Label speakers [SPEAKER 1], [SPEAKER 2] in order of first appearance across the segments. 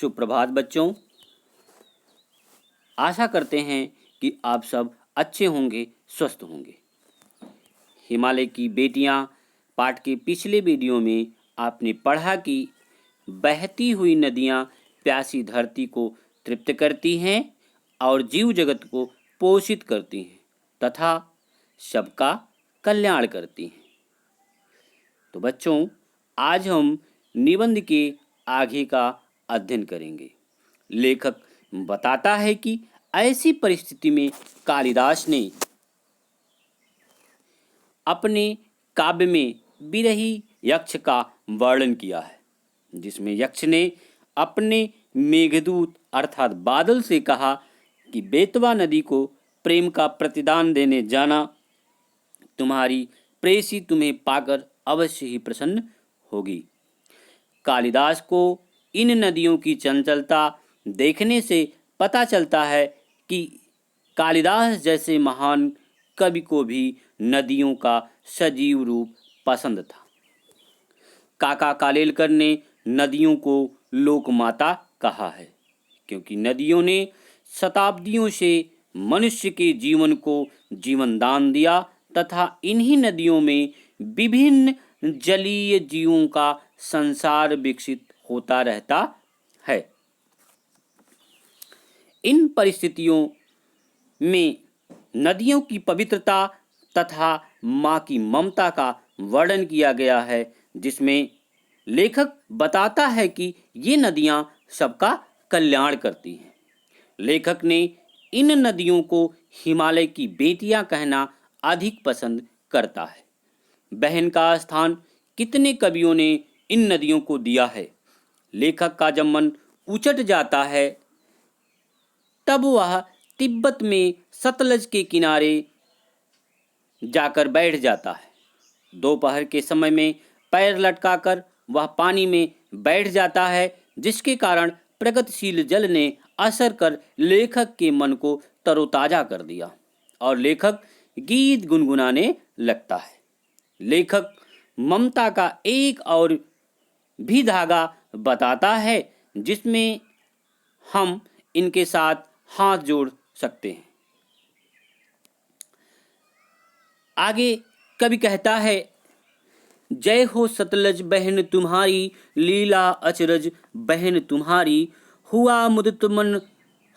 [SPEAKER 1] सुप्रभात बच्चों। आशा करते हैं कि आप सब अच्छे होंगे, स्वस्थ होंगे। हिमालय की बेटियां पाठ के पिछले वीडियो में आपने पढ़ा कि बहती हुई नदियां प्यासी धरती को तृप्त करती हैं और जीव जगत को पोषित करती हैं तथा सबका कल्याण करती हैं। तो बच्चों, आज हम निबंध के आगे का अध्ययन करेंगे। लेखक बताता है कि ऐसी परिस्थिति में कालिदास ने अपने काव्य में बिरही यक्ष का वर्णन किया है, जिसमें यक्ष ने अपने मेघदूत अर्थात बादल से कहा कि बेतवा नदी को प्रेम का प्रतिदान देने जाना, तुम्हारी प्रेसी तुम्हें पाकर अवश्य ही प्रसन्न होगी। कालिदास को इन नदियों की चंचलता देखने से पता चलता है कि कालिदास जैसे महान कवि को भी नदियों का सजीव रूप पसंद था। काका कालेलकर ने नदियों को लोकमाता कहा है, क्योंकि नदियों ने शताब्दियों से मनुष्य के जीवन को जीवन दान दिया तथा इन्हीं नदियों में विभिन्न जलीय जीवों का संसार विकसित होता रहता है। इन परिस्थितियों में नदियों की पवित्रता तथा माँ की ममता का वर्णन किया गया है, जिसमें लेखक बताता है कि ये नदियाँ सबका कल्याण करती हैं। लेखक ने इन नदियों को हिमालय की बेटियां कहना अधिक पसंद करता है। बहन का स्थान कितने कवियों ने इन नदियों को दिया है। लेखक का जब मन उचट जाता है तब वह तिब्बत में सतलज के किनारे जाकर बैठ जाता है। दोपहर के समय में पैर लटकाकर वह पानी में बैठ जाता है, जिसके कारण प्रगतिशील जल ने असर कर लेखक के मन को तरोताजा कर दिया और लेखक गीत गुनगुनाने लगता है। लेखक ममता का एक और भी धागा बताता है, जिसमें हम इनके साथ हाथ जोड़ सकते हैं। आगे कवि कहता है, जय हो सतलज बहन तुम्हारी, लीला अचरज बहन तुम्हारी, हुआ मुदित मन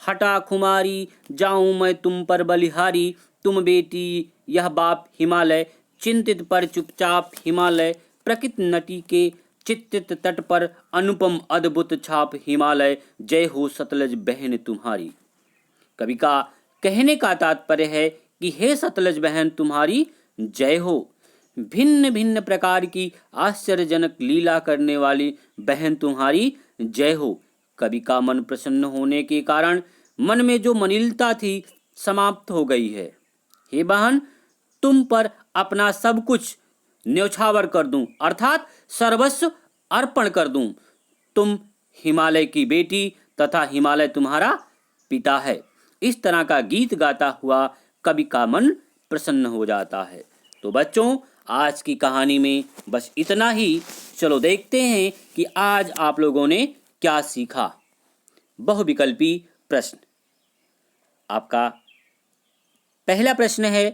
[SPEAKER 1] हटा खुमारी, जाऊं मैं तुम पर बलिहारी, तुम बेटी यह बाप हिमालय, चिंतित पर चुपचाप हिमालय, प्रकृत नटी के चित्तित तट पर अनुपम अद्भुत छाप हिमालय, जय हो सतलज बहन तुम्हारी। कवि का कहने का तात्पर्य है कि हे सतलज बहन तुम्हारी जय हो। भिन्न भिन्न प्रकार की आश्चर्यजनक लीला करने वाली बहन तुम्हारी जय हो। कवि का मन प्रसन्न होने के कारण मन में जो मलिनता थी समाप्त हो गई है। हे बहन, तुम पर अपना सब कुछ न्यौछावर कर दूं, अर्थात सर्वस्व अर्पण कर दूं। तुम हिमालय की बेटी तथा हिमालय तुम्हारा पिता है। इस तरह का गीत गाता हुआ कवि का मन प्रसन्न हो जाता है। तो बच्चों, आज की कहानी में बस इतना ही। चलो देखते हैं कि आज आप लोगों ने क्या सीखा। बहुविकल्पी प्रश्न। आपका पहला प्रश्न है,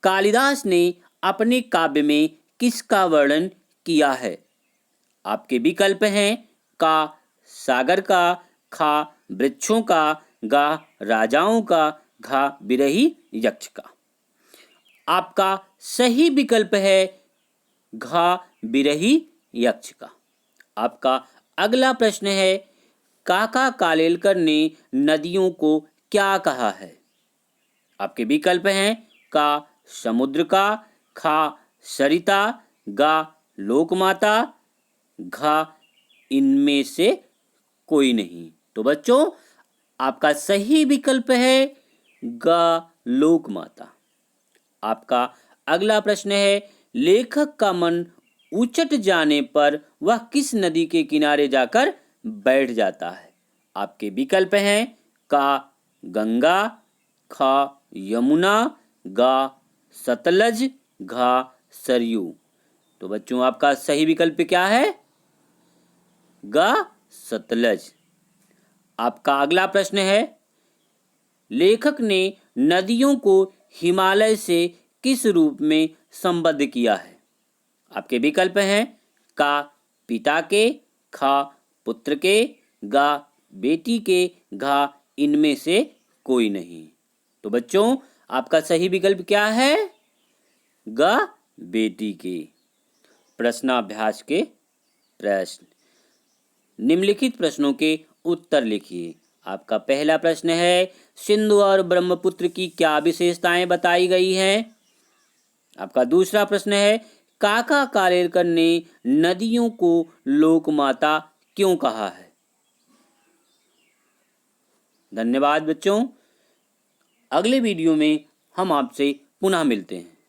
[SPEAKER 1] कालिदास ने अपने काव्य में किसका वर्णन किया है? आपके विकल्प हैं का सागर का, खा वृक्षों का, गा राजाओं का, घा बिरही यक्ष का। आपका सही विकल्प है घा बिरही यक्ष का। आपका अगला प्रश्न है, काका कालेलकर ने नदियों को क्या कहा है? आपके विकल्प हैं का समुद्र का, खा सरिता, गा लोकमाता, घा इनमें से कोई नहीं। तो बच्चों, आपका सही विकल्प है गा लोकमाता। आपका अगला प्रश्न है, लेखक का मन उचट जाने पर वह किस नदी के किनारे जाकर बैठ जाता है? आपके विकल्प हैं का गंगा, खा यमुना, गा सतलज, घा सरयू। तो बच्चों, आपका सही विकल्प क्या है? गा सतलज। आपका अगला प्रश्न है, लेखक ने नदियों को हिमालय से किस रूप में संबद्ध किया है? आपके विकल्प हैं का पिता के, खा पुत्र के, गा बेटी के, घा इनमें से कोई नहीं। तो बच्चों आपका सही विकल्प क्या है? गा बेटी के। प्रश्नाभ्यास के प्रश्न, निम्नलिखित प्रश्नों के उत्तर लिखिए। आपका पहला प्रश्न है, सिंधु और ब्रह्मपुत्र की क्या विशेषताएं बताई गई हैं? आपका दूसरा प्रश्न है, काका कालेलकर ने नदियों को लोकमाता क्यों कहा है? धन्यवाद बच्चों। अगले वीडियो में हम आपसे पुनः मिलते हैं।